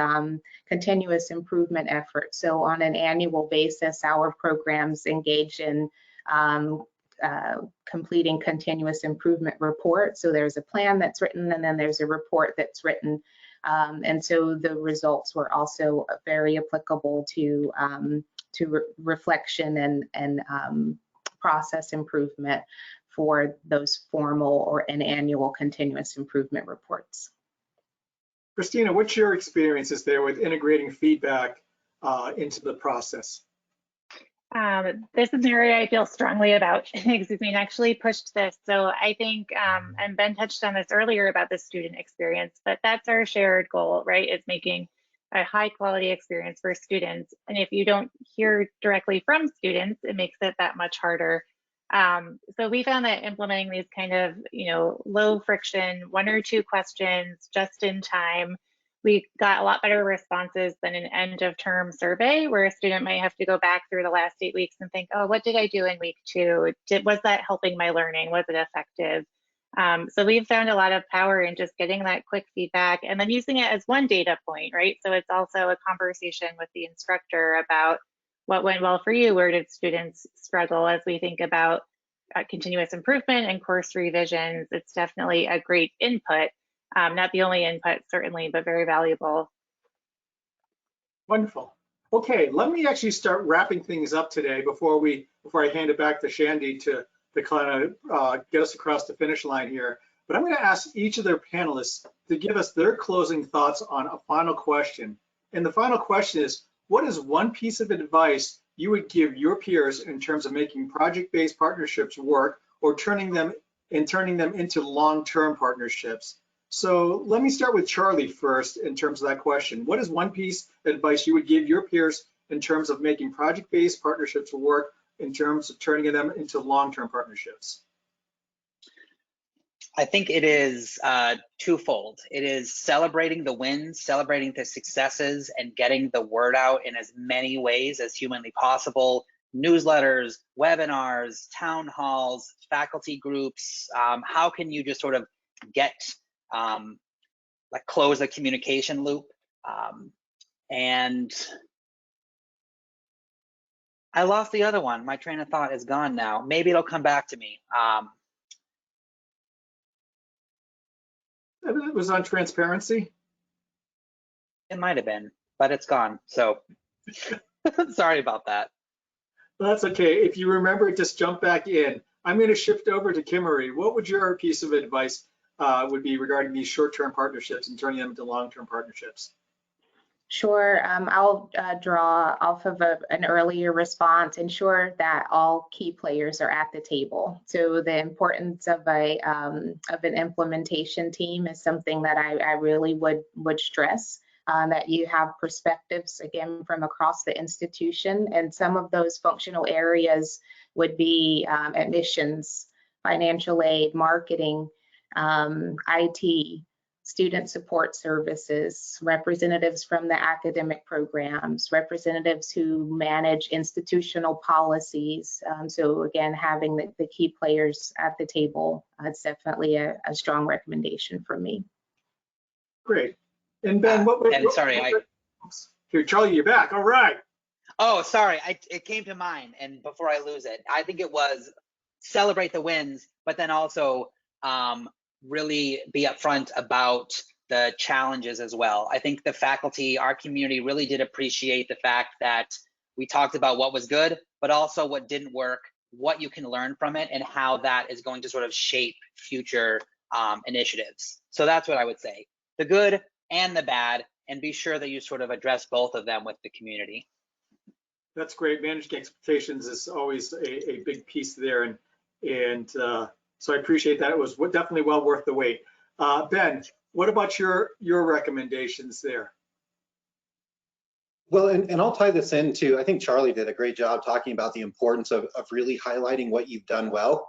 Speaker 3: continuous improvement efforts. So on an annual basis, our programs engage in completing continuous improvement reports. So there's a plan that's written, and then there's a report that's written. And so the results were also very applicable to reflection and process improvement for those formal or an annual continuous improvement reports.
Speaker 2: Christina, what's your experiences there with integrating feedback into the process?
Speaker 6: This is an area I feel strongly about. Excuse me, and actually pushed this. So I think, and Ben touched on this earlier about the student experience, but that's our shared goal, right? Is making a high quality experience for students. And if you don't hear directly from students, it makes it that much harder. So we found that implementing these kind of, low friction, 1 or 2 questions just in time, we got a lot better responses than an end of term survey where a student might have to go back through the last 8 weeks and think, oh, what did I do in week 2? Was that helping my learning? Was it effective? So we've found a lot of power in just getting that quick feedback and then using it as one data point, right? So it's also a conversation with the instructor about what went well for you, where did students struggle as we think about continuous improvement and course revisions. It's definitely a great input. Not the only input, certainly, but very valuable.
Speaker 2: Wonderful. Okay, let me actually start wrapping things up today before I hand it back to Shandy to kind of get us across the finish line here. But I'm going to ask each of their panelists to give us their closing thoughts on a final question. And the final question is, what is one piece of advice you would give your peers in terms of making project-based partnerships work or turning them into long-term partnerships? So let me start with Charlie first in terms of that question. What is one piece of advice you would give your peers in terms of making project-based partnerships work in terms of turning them into long-term partnerships?
Speaker 5: I think it is twofold. It is celebrating the wins, celebrating the successes, and getting the word out in as many ways as humanly possible. Newsletters, webinars, town halls, faculty groups. How can you just sort of get, like, close the communication loop? And I lost the other one. My train of thought is gone now. Maybe it'll come back to me.
Speaker 2: It was on transparency.
Speaker 5: It might have been, but it's gone. So sorry about that.
Speaker 2: Well, that's okay. If you remember it, just jump back in. I'm going to shift over to Kimmery. What would your piece of advice would be regarding these short-term partnerships and turning them into long-term partnerships?
Speaker 3: Sure. I'll draw off of an earlier response, ensure that all key players are at the table. So the importance of an implementation team is something that I really would stress, that you have perspectives, again, from across the institution. And some of those functional areas would be admissions, financial aid, marketing, IT, student support services, representatives from the academic programs, representatives who manage institutional policies. So again, having the key players at the table, it's definitely a strong recommendation from me.
Speaker 2: Great. And Ben, here, Charlie, you're back. All right.
Speaker 5: Oh, sorry. It came to mind, and before I lose it, I think it was celebrate the wins, but then also really be upfront about the challenges as well. I think the faculty, our community, really did appreciate the fact that we talked about what was good, but also what didn't work, what you can learn from it, and how that is going to sort of shape future initiatives. So that's what I would say. The good and the bad, and be sure that you sort of address both of them with the community.
Speaker 2: That's great. Managing expectations is always a big piece there. And so I appreciate that. It was definitely well worth the wait. Ben, what about your recommendations there?
Speaker 4: Well, and I'll tie this into, I think Charlie did a great job talking about the importance of really highlighting what you've done well,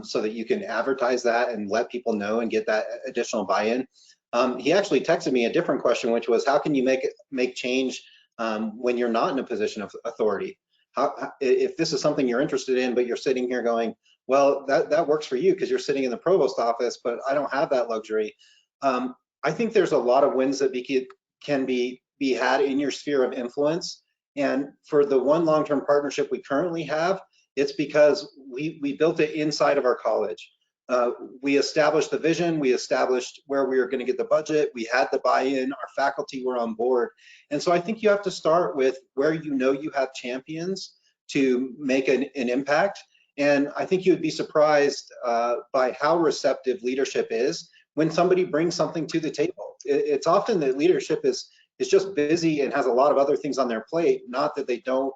Speaker 4: so that you can advertise that and let people know and get that additional buy-in. He actually texted me a different question, which was, how can you make change when you're not in a position of authority? If this is something you're interested in, but you're sitting here going, well, that works for you because you're sitting in the provost office, but I don't have that luxury. I think there's a lot of wins that can be had in your sphere of influence. And for the one long-term partnership we currently have, it's because we built it inside of our college. We established the vision, we established where we were going to get the budget, we had the buy-in, our faculty were on board. And so I think you have to start with where you know you have champions to make an impact. And I think you would be surprised by how receptive leadership is when somebody brings something to the table. It's often that leadership is just busy and has a lot of other things on their plate, not that they don't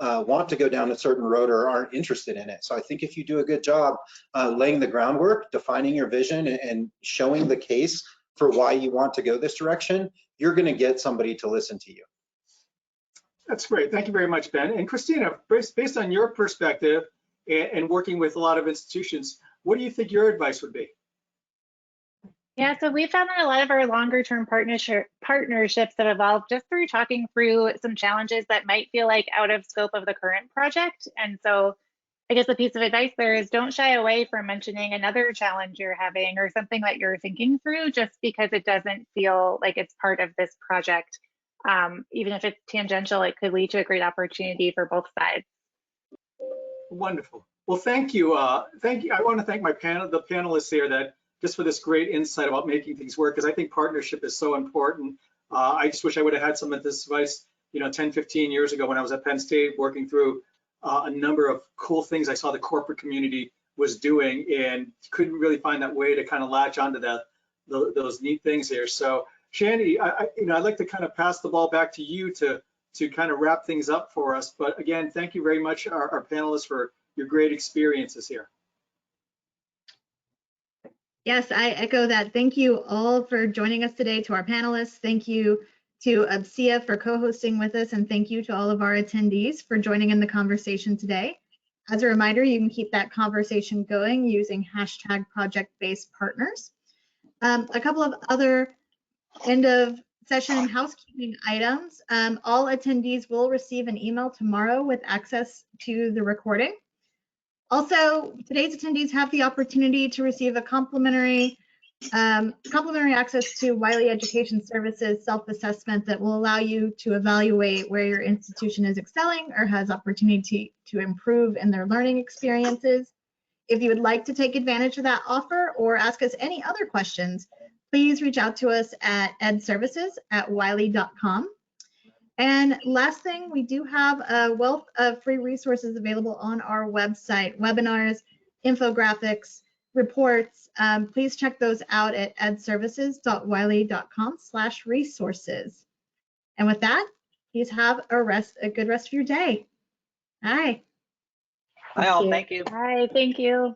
Speaker 4: want to go down a certain road or aren't interested in it. So I think if you do a good job laying the groundwork, defining your vision, and showing the case for why you want to go this direction, you're going to get somebody to listen to you.
Speaker 2: That's great. Thank you very much, Ben. And Christina, based on your perspective and working with a lot of institutions, what do you think your advice would be?
Speaker 6: Yeah, so we found that a lot of our longer term partnerships have evolved just through talking through some challenges that might feel like out of scope of the current project. And so I guess the piece of advice there is don't shy away from mentioning another challenge you're having or something that you're thinking through, just because it doesn't feel like it's part of this project. Even if it's tangential, it could lead to a great opportunity for both sides.
Speaker 2: Wonderful. Well, thank you. Thank you. I want to thank the panelists here just for this great insight about making things work, because I think partnership is so important. I just wish I would have had some of this advice 10, 15 years ago when I was at Penn State working through a number of cool things I saw the corporate community was doing, and couldn't really find that way to kind of latch onto those neat things here. So Shandy, I'd like to kind of pass the ball back to you to kind of wrap things up for us. But again, thank you very much, our panelists, for your great experiences here.
Speaker 1: Yes, I echo that. Thank you all for joining us today. To our panelists, thank you to UBSEA for co-hosting with us, and thank you to all of our attendees for joining in the conversation today. As a reminder, you can keep that conversation going using hashtag project-based partners. A couple of other end of session housekeeping items. All attendees will receive an email tomorrow with access to the recording. Also, today's attendees have the opportunity to receive a complimentary access to Wiley Education Services self-assessment that will allow you to evaluate where your institution is excelling or has opportunity to improve in their learning experiences. If you would like to take advantage of that offer or ask us any other questions, please reach out to us at edservices@wiley.com. And last thing, we do have a wealth of free resources available on our website, webinars, infographics, reports. Please check those out at edservices.wiley.com/resources. And with that, please have a good rest of your day. Bye.
Speaker 5: Bye all, thank you.
Speaker 6: Bye, thank you.